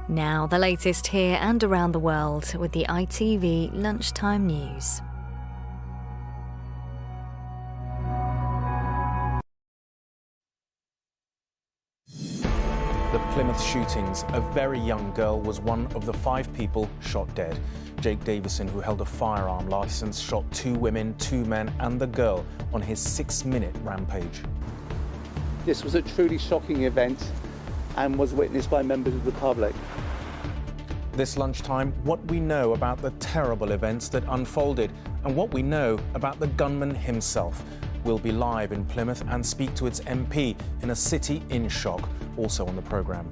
Now, the latest here and around the world with the ITV Lunchtime News. The Plymouth shootings. A very young girl was one of the 5 people shot dead. Jake Davison, who held a firearm licence, shot 2 women, 2 men and the girl on his 6-minute rampage. This was a truly shocking event and was witnessed by members of the public. This lunchtime, what we know about the terrible events that unfolded and what we know about the gunman himself. We'll be live in Plymouth and speak to its MP in a city in shock, also on the programme.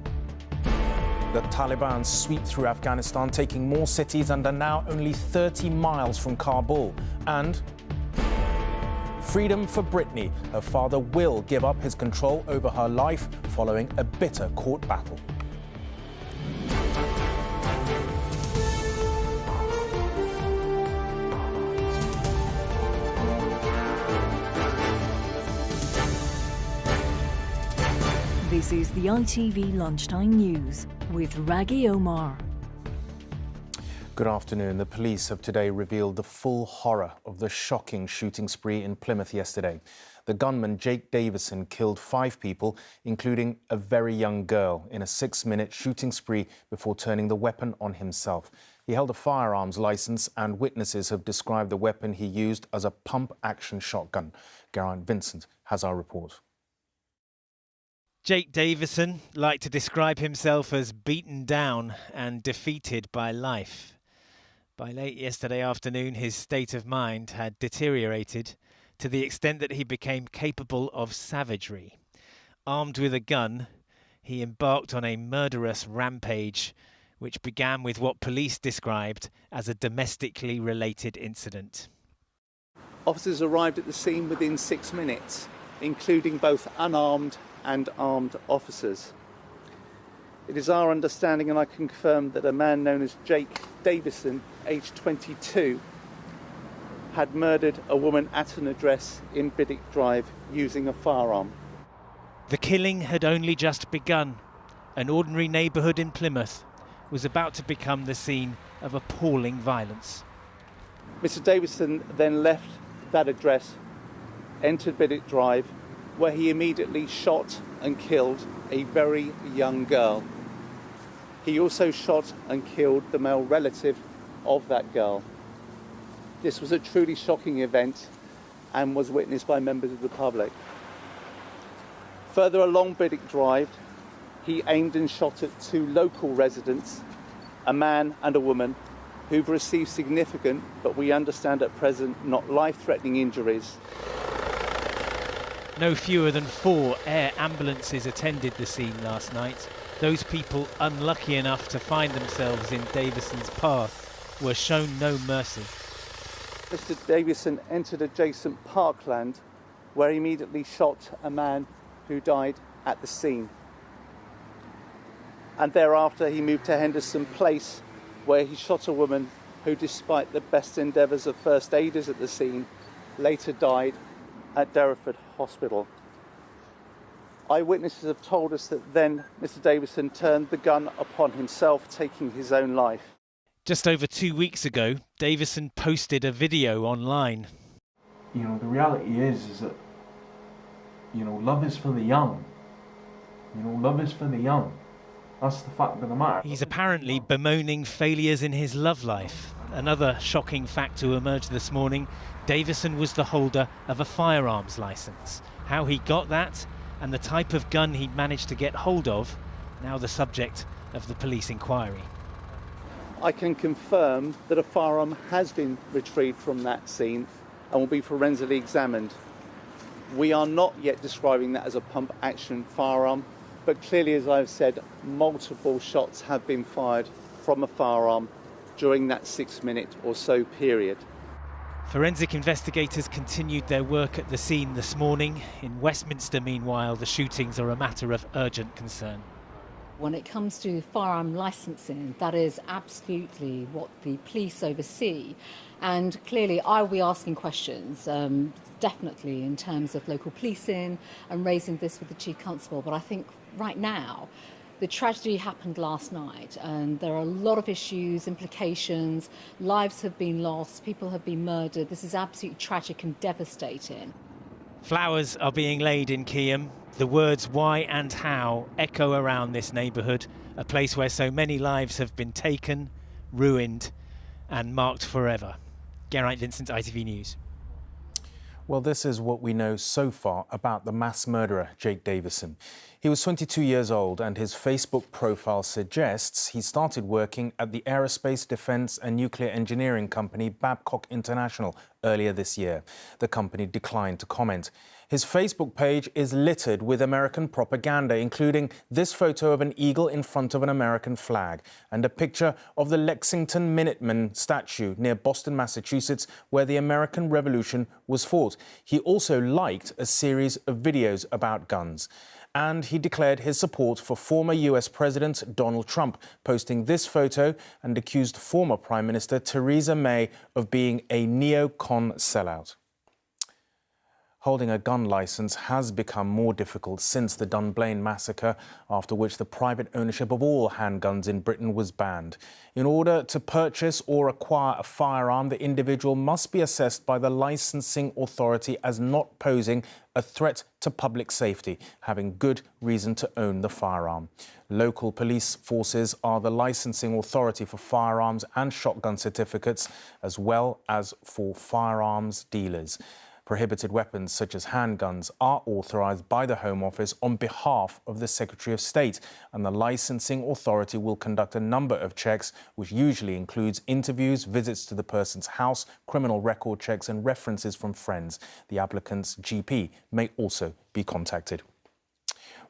The Taliban sweep through Afghanistan, taking more cities and are now only 30 miles from Kabul. And freedom for Brittany. Her father will give up his control over her life following a bitter court battle. This is the ITV Lunchtime News with Rageh Omaar. Good afternoon. The police have today revealed the full horror of the shocking shooting spree in Plymouth yesterday. The gunman, Jake Davison, killed 5 people, including a very young girl, in a 6-minute shooting spree before turning the weapon on himself. He held a firearms licence and witnesses have described the weapon he used as a pump-action shotgun. Geraint Vincent has our report. Jake Davison liked to describe himself as beaten down and defeated by life. By late yesterday afternoon, his state of mind had deteriorated to the extent that he became capable of savagery. Armed with a gun, he embarked on a murderous rampage, which began with what police described as a domestically related incident. Officers arrived at the scene within 6 minutes, including both unarmed and armed officers. It is our understanding, and I can confirm, that a man known as Jake Davison, aged 22, had murdered a woman at an address in Biddick Drive using a firearm. The killing had only just begun. An ordinary neighbourhood in Plymouth was about to become the scene of appalling violence. Mr. Davison then left that address, entered Biddick Drive, where he immediately shot and killed a very young girl. He also shot and killed the male relative of that girl. This was a truly shocking event and was witnessed by members of the public. Further along Biddick Drive, he aimed and shot at 2 local residents, a man and a woman, who've received significant, but we understand at present, not life-threatening injuries. No fewer than 4 air ambulances attended the scene last night. Those people unlucky enough to find themselves in Davison's path were shown no mercy. Mr. Davison entered adjacent parkland, where he immediately shot a man who died at the scene. And thereafter he moved to Henderson Place, where he shot a woman who, despite the best endeavours of first aiders at the scene, later died at Derriford Hospital. Eyewitnesses have told us that then Mr. Davison turned the gun upon himself, taking his own life. Just over 2 weeks ago, Davison posted a video online. You know, the reality is that, love is for the young. Love is for the young. That's the fact of the matter. He's apparently bemoaning failures in his love life. Another shocking fact to emerge this morning: Davison was the holder of a firearms licence. How he got that and the type of gun he'd managed to get hold of, now the subject of the police inquiry. I can confirm that a firearm has been retrieved from that scene and will be forensically examined. We are not yet describing that as a pump-action firearm, but clearly, as I've said, multiple shots have been fired from a firearm during that 6-minute or so period. Forensic investigators continued their work at the scene this morning. In Westminster, meanwhile, the shootings are a matter of urgent concern. When it comes to firearm licensing, that is absolutely what the police oversee. And clearly, I will be asking questions, definitely in terms of local policing and raising this with the Chief Constable. But I think right now, The tragedy happened last night, and there are a lot of issues, implications. Lives have been lost, people have been murdered. This is absolutely tragic and devastating. Flowers are being laid in Keyham. The words why and how echo around this neighbourhood, a place where so many lives have been taken, ruined and marked forever. Geraint Vincent, ITV News. Well, this is what we know so far about the mass murderer, Jake Davison. He was 22 years old, and his Facebook profile suggests he started working at the aerospace, defence and nuclear engineering company Babcock International earlier this year. The company declined to comment. His Facebook page is littered with American propaganda, including this photo of an eagle in front of an American flag and a picture of the Lexington Minuteman statue near Boston, Massachusetts, where the American Revolution was fought. He also liked a series of videos about guns. And he declared his support for former US President Donald Trump, posting this photo, and accused former Prime Minister Theresa May of being a neocon sellout. Holding a gun licence has become more difficult since the Dunblane massacre, after which the private ownership of all handguns in Britain was banned. In order to purchase or acquire a firearm, the individual must be assessed by the licensing authority as not posing a threat to public safety, having good reason to own the firearm. Local police forces are the licensing authority for firearms and shotgun certificates, as well as for firearms dealers. Prohibited weapons such as handguns are authorised by the Home Office on behalf of the Secretary of State, and the licensing authority will conduct a number of checks, which usually includes interviews, visits to the person's house, criminal record checks and references from friends. The applicant's GP may also be contacted.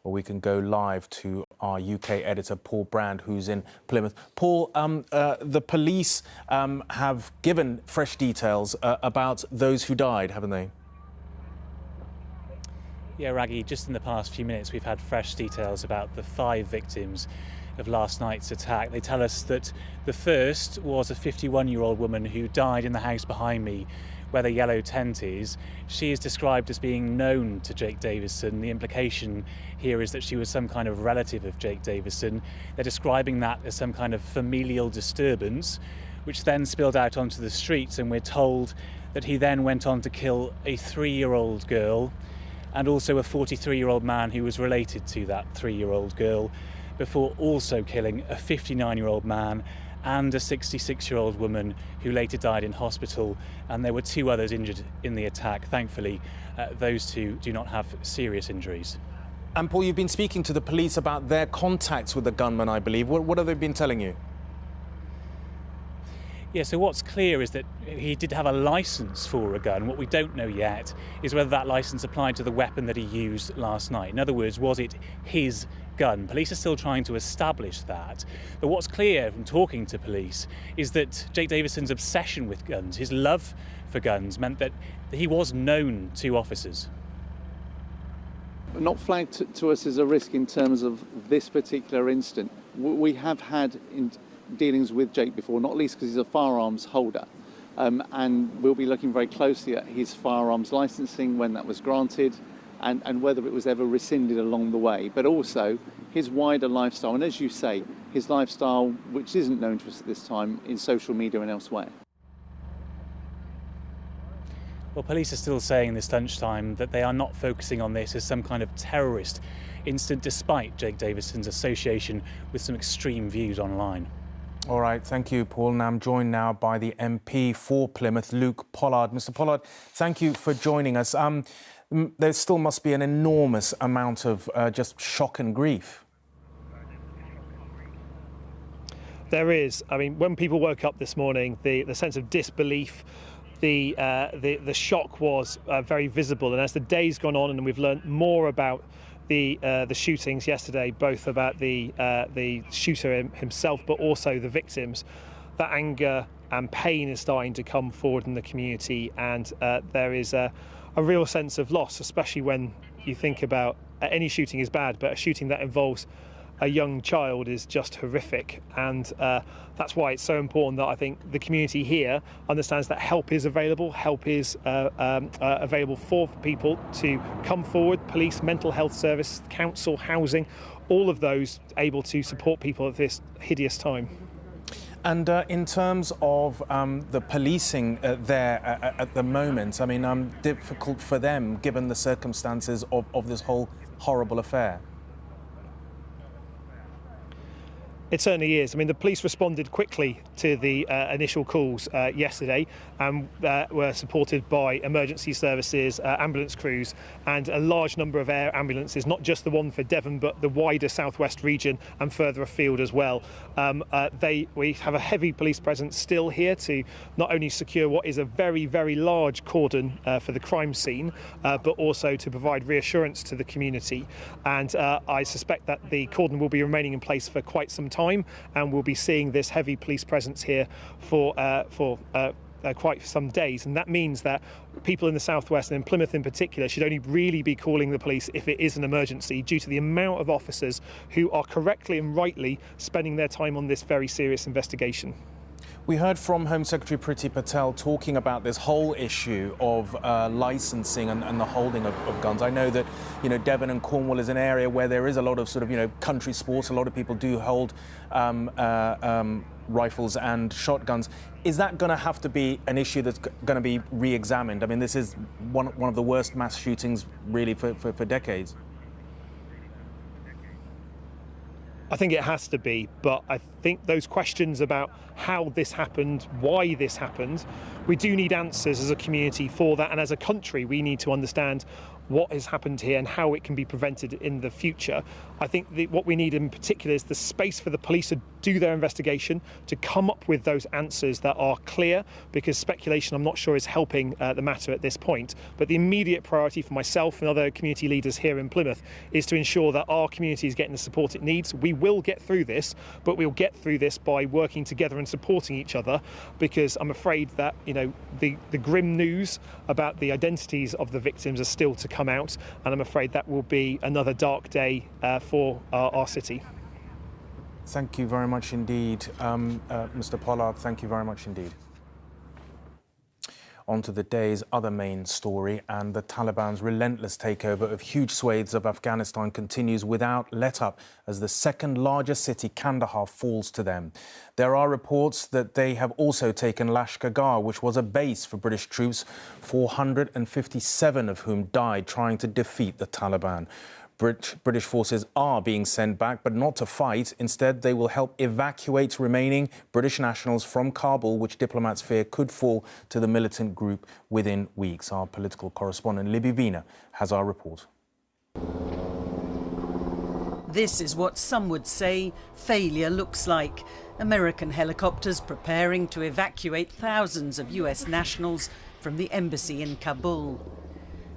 Well, we can go live to our UK editor, Paul Brand, who's in Plymouth. Paul, the police have given fresh details about those who died, haven't they? Yeah, Rageh, just in the past few minutes, we've had fresh details about the 5 victims of last night's attack. They tell us that the first was a 51-year-old woman who died in the house behind me, where the yellow tent is. She is described as being known to Jake Davison. The implication here is that she was some kind of relative of Jake Davison. They're describing that as some kind of familial disturbance, which then spilled out onto the streets, and we're told that he then went on to kill a 3-year-old girl and also a 43-year-old man who was related to that 3-year-old girl, before also killing a 59-year-old man and a 66-year-old woman who later died in hospital, and there were 2 others injured in the attack. Thankfully, those 2 do not have serious injuries. And Paul, you've been speaking to the police about their contacts with the gunman, I believe. What have they been telling you? Yeah, so what's clear is that he did have a licence for a gun. What we don't know yet is whether that licence applied to the weapon that he used last night. In other words, was it his gun? Police are still trying to establish that. But what's clear from talking to police is that Jake Davison's obsession with guns, his love for guns, meant that he was known to officers. Not flagged to us as a risk in terms of this particular incident. We have had dealings with Jake before, not least because he's a firearms holder. And we'll be looking very closely at his firearms licensing, when that was granted, and whether it was ever rescinded along the way, but also his wider lifestyle. And as you say, his lifestyle, which isn't known to us at this time, in social media and elsewhere. Well, police are still saying this lunchtime that they are not focusing on this as some kind of terrorist incident, despite Jake Davison's association with some extreme views online. All right, thank you, Paul. Now I'm joined now by the MP for Plymouth, Luke Pollard. Mr. Pollard, thank you for joining us. There still must be an enormous amount of just shock and grief. There is. I mean, when people woke up this morning, the sense of disbelief, the shock was very visible. And as the day's gone on, and we've learned more about the shootings yesterday, both about the shooter himself, but also the victims, that anger and pain is starting to come forward in the community, and there is a real sense of loss, especially when you think about any shooting is bad, but a shooting that involves a young child is just horrific, and that's why it's so important that I think the community here understands that help is available. Help is available for people to come forward. Police, mental health service, council, housing, all of those able to support people at this hideous time. And in terms of the policing there at the moment, I mean, difficult for them given the circumstances of this whole horrible affair. It certainly is. I mean, the police responded quickly to the initial calls yesterday and were supported by emergency services, ambulance crews, and a large number of air ambulances, not just the one for Devon, but the wider southwest region and further afield as well. We have a heavy police presence still here to not only secure what is a very, very large cordon for the crime scene, but also to provide reassurance to the community. And I suspect that the cordon will be remaining in place for quite some time, and we'll be seeing this heavy police presence here for quite some days, and that means that people in the southwest and in Plymouth in particular should only really be calling the police if it is an emergency, due to the amount of officers who are correctly and rightly spending their time on this very serious investigation. We heard from Home Secretary Priti Patel talking about this whole issue of licensing and the holding of guns. I know that, you know, Devon and Cornwall is an area where there is a lot of sort of, you know, country sports. A lot of people do hold rifles and shotguns. Is that going to have to be an issue that's going to be re-examined? I mean, this is one of the worst mass shootings really for decades. I think it has to be, but I think those questions about how this happened, why this happened, we do need answers as a community for that, and as a country we need to understand what has happened here and how it can be prevented in the future. I think what we need in particular is the space for the police to do their investigation, to come up with those answers that are clear, because speculation, I'm not sure, is helping the matter at this point. But the immediate priority for myself and other community leaders here in Plymouth is to ensure that our community is getting the support it needs. We will get through this, but we'll get through this by working together and supporting each other, because I'm afraid that, you know, the grim news about the identities of the victims are still to come out, and I'm afraid that will be another dark day for our city. Thank you very much indeed, Mr. Pollard. Thank you very much indeed. On to the day's other main story, and the Taliban's relentless takeover of huge swathes of Afghanistan continues without let-up as the second largest city, Kandahar, falls to them. There are reports that they have also taken Lashkar, which was a base for British troops, 457 of whom died trying to defeat the Taliban. British forces are being sent back, but not to fight. Instead, they will help evacuate remaining British nationals from Kabul, which diplomats fear could fall to the militant group within weeks. Our political correspondent, Libby Vina, has our report. This is what some would say failure looks like. American helicopters preparing to evacuate thousands of US nationals from the embassy in Kabul.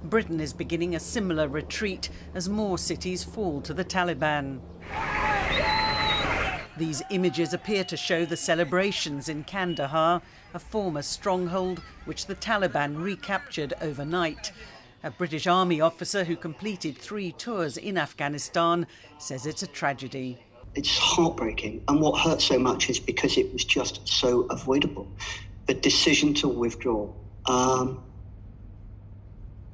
Britain is beginning a similar retreat as more cities fall to the Taliban. These images appear to show the celebrations in Kandahar, a former stronghold which the Taliban recaptured overnight. A British Army officer who completed 3 tours in Afghanistan says it's a tragedy. It's heartbreaking, and what hurts so much is because it was just so avoidable. The decision to withdraw,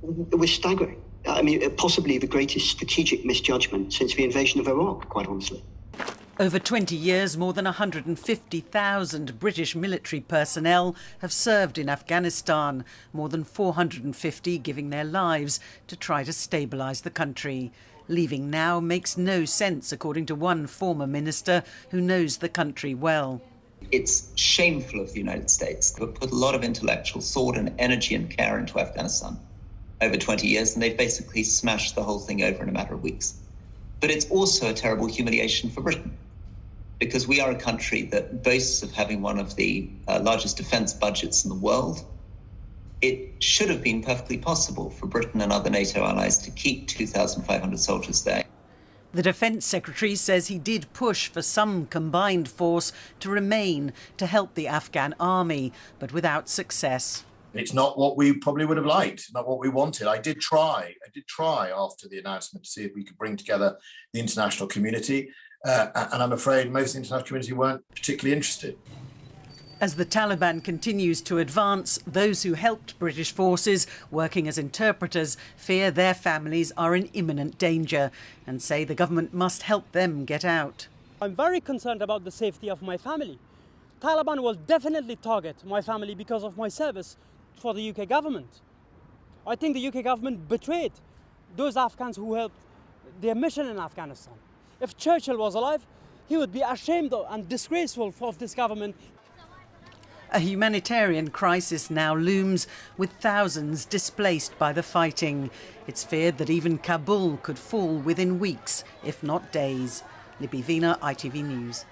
it was staggering. I mean, possibly the greatest strategic misjudgment since the invasion of Iraq, quite honestly. Over 20 years, more than 150,000 British military personnel have served in Afghanistan, more than 450 giving their lives to try to stabilise the country. Leaving now makes no sense, according to one former minister who knows the country well. It's shameful of the United States to have put a lot of intellectual thought and energy and care into Afghanistan over 20 years, and they've basically smashed the whole thing over in a matter of weeks. But it's also a terrible humiliation for Britain, because we are a country that boasts of having one of the largest defence budgets in the world. It should have been perfectly possible for Britain and other NATO allies to keep 2,500 soldiers there. The Defence Secretary says he did push for some combined force to remain to help the Afghan army, but without success. It's not what we probably would have liked, not what we wanted. I did try after the announcement to see if we could bring together the international community. and I'm afraid most of the international community weren't particularly interested. As the Taliban continues to advance, those who helped British forces working as interpreters fear their families are in imminent danger and say the government must help them get out. I'm very concerned about the safety of my family. Taliban will definitely target my family because of my service for the UK government. I think the UK government betrayed those Afghans who helped their mission in Afghanistan. If Churchill was alive, he would be ashamed and disgraceful of this government. A humanitarian crisis now looms, with thousands displaced by the fighting. It's feared that even Kabul could fall within weeks, if not days. Libby Vina, ITV News.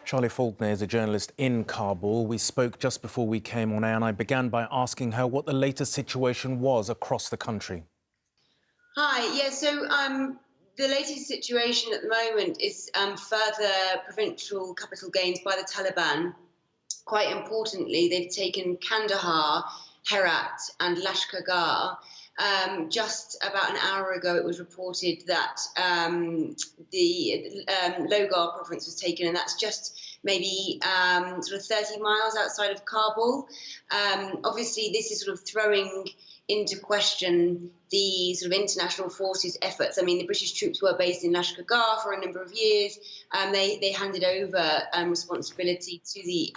Charlie Faulkner is a journalist in Kabul. We spoke just before we came on air, and I began by asking her what the latest situation was across the country. Hi, yeah, so the latest situation at the moment is further provincial capital gains by the Taliban. Quite importantly, they've taken Kandahar, Herat and Lashkargah. Just about an hour ago, it was reported that the Logar province was taken, and that's just maybe sort of 30 miles outside of Kabul. Obviously, this is sort of throwing into question the sort of international forces efforts. I mean, the British troops were based in Lashkargah for a number of years. They handed over responsibility to the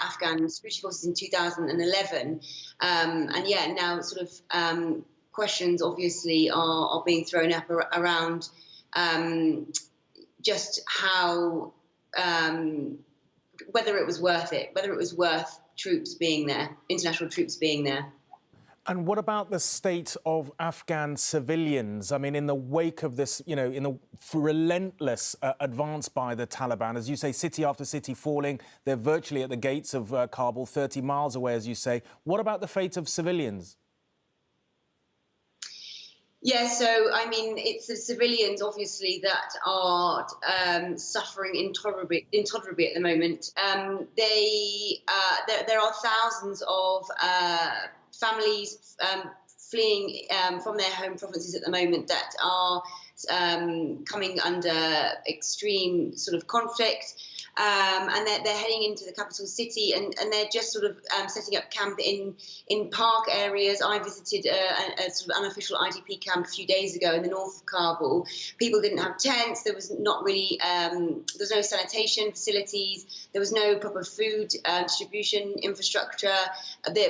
British forces in 2011. And yeah, now sort of questions obviously are being thrown up around just how, whether it was worth it, whether it was worth troops being there, international troops being there. And what about the state of Afghan civilians? I mean, in the wake of this, you know, in the relentless advance by the Taliban, as you say, city after city falling, they're virtually at the gates of Kabul, 30 miles away, as you say. What about the fate of civilians? Yeah, so, I mean, it's the civilians, obviously, that are suffering intolerably at the moment. There are thousands of families fleeing from their home provinces at the moment that are coming under extreme sort of conflict. And they're heading into the capital city, and they're just sort of setting up camp in park areas. I visited a sort of unofficial IDP camp a few days ago in the north of Kabul. People didn't have tents. There was not really, there was no sanitation facilities. There was no proper food distribution infrastructure.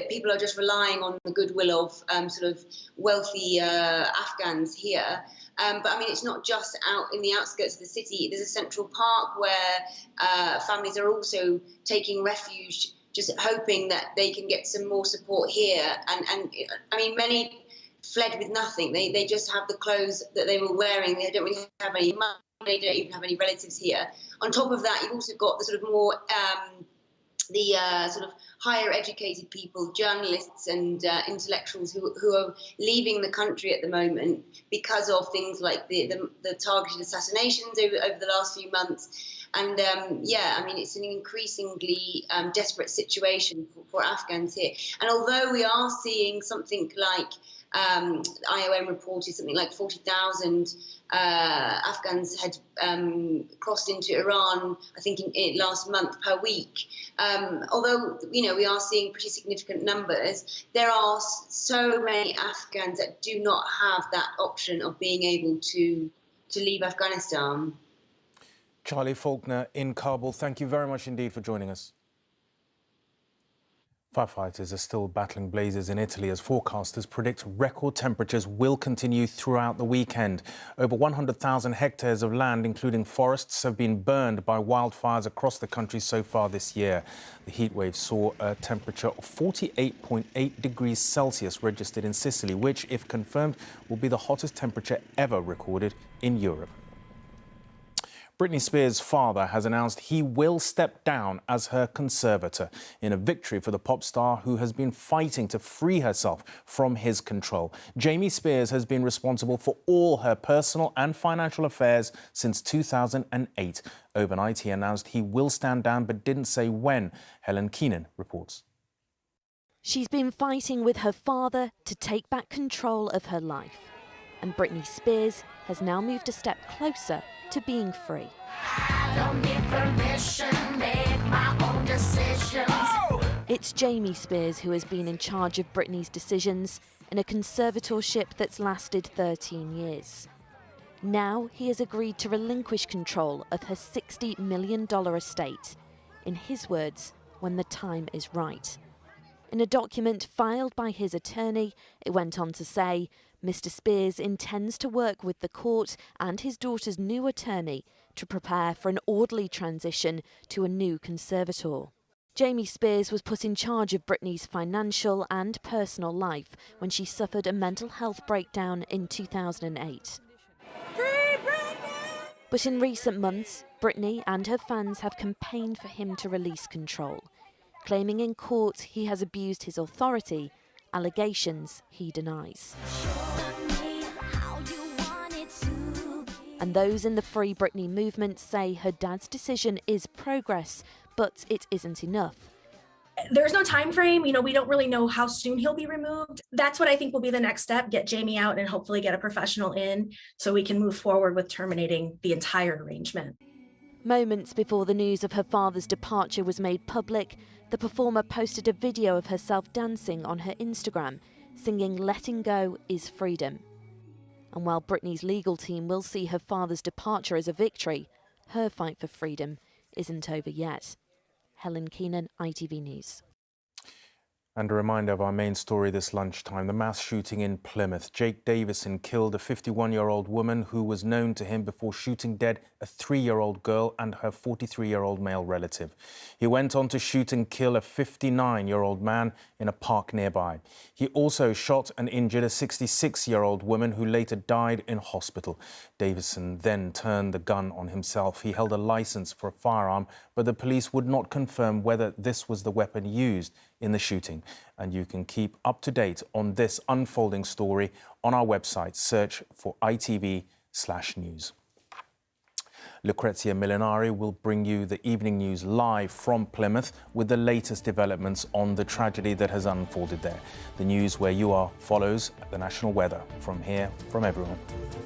People are just relying on the goodwill of sort of wealthy Afghans here. But I mean, it's not just out in the outskirts of the city. There's a central park where families are also taking refuge, just hoping that they can get some more support here. And I mean, many fled with nothing. They just have the clothes that they were wearing. They don't really have any money. They don't even have any relatives here. On top of that, you've also got the sort of more sort of higher educated people, journalists and intellectuals who are leaving the country at the moment because of things like the targeted assassinations over the last few months. And yeah, I mean, it's an increasingly desperate situation for Afghans here. And although we are seeing something like IOM reported something like 40,000 Afghans had crossed into Iran, I think, in last month per week. Although, you know, we are seeing pretty significant numbers, there are so many Afghans that do not have that option of being able to leave Afghanistan. Charlie Faulkner in Kabul, thank you very much indeed for joining us. Firefighters are still battling blazes in Italy as forecasters predict record temperatures will continue throughout the weekend. Over 100,000 hectares of land, including forests, have been burned by wildfires across the country so far this year. The heatwave saw a temperature of 48.8 degrees Celsius registered in Sicily, which, if confirmed, will be the hottest temperature ever recorded in Europe. Britney Spears' father has announced he will step down as her conservator in a victory for the pop star who has been fighting to free herself from his control. Jamie Spears has been responsible for all her personal and financial affairs since 2008. Overnight, he announced he will stand down but didn't say when. Helen Keenan reports. She's been fighting with her father to take back control of her life. And Britney Spears has now moved a step closer to being free. I don't need permission, make my own decisions. Oh! It's Jamie Spears who has been in charge of Britney's decisions in a conservatorship that's lasted 13 years. Now he has agreed to relinquish control of her $60 million estate. In his words, when the time is right. In a document filed by his attorney, it went on to say, Mr. Spears intends to work with the court and his daughter's new attorney to prepare for an orderly transition to a new conservator. Jamie Spears was put in charge of Britney's financial and personal life when she suffered a mental health breakdown in 2008. But in recent months, Britney and her fans have campaigned for him to release control, claiming in court he has abused his authority, allegations he denies. And those in the Free Britney movement say her dad's decision is progress, but it isn't enough. There's no time frame, we don't really know how soon he'll be removed. That's what I think will be the next step, get Jamie out and hopefully get a professional in so we can move forward with terminating the entire arrangement. Moments before the news of her father's departure was made public, the performer posted a video of herself dancing on her Instagram, singing "Letting Go is Freedom." And while Britney's legal team will see her father's departure as a victory, her fight for freedom isn't over yet. Helen Keenan, ITV News. And a reminder of our main story this lunchtime, the mass shooting in Plymouth. Jake Davison killed a 51-year-old woman who was known to him before shooting dead a 3-year-old girl and her 43-year-old male relative. He went on to shoot and kill a 59-year-old man in a park nearby. He also shot and injured a 66-year-old woman who later died in hospital. Davison then turned the gun on himself. He held a license for a firearm, but the police would not confirm whether this was the weapon used in the shooting. And you can keep up to date on this unfolding story on our website. Search for ITV/news. Lucrezia Millenari will bring you the evening news live from Plymouth with the latest developments on the tragedy that has unfolded there. The news where you are follows the national weather. From here, from everyone,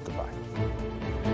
goodbye.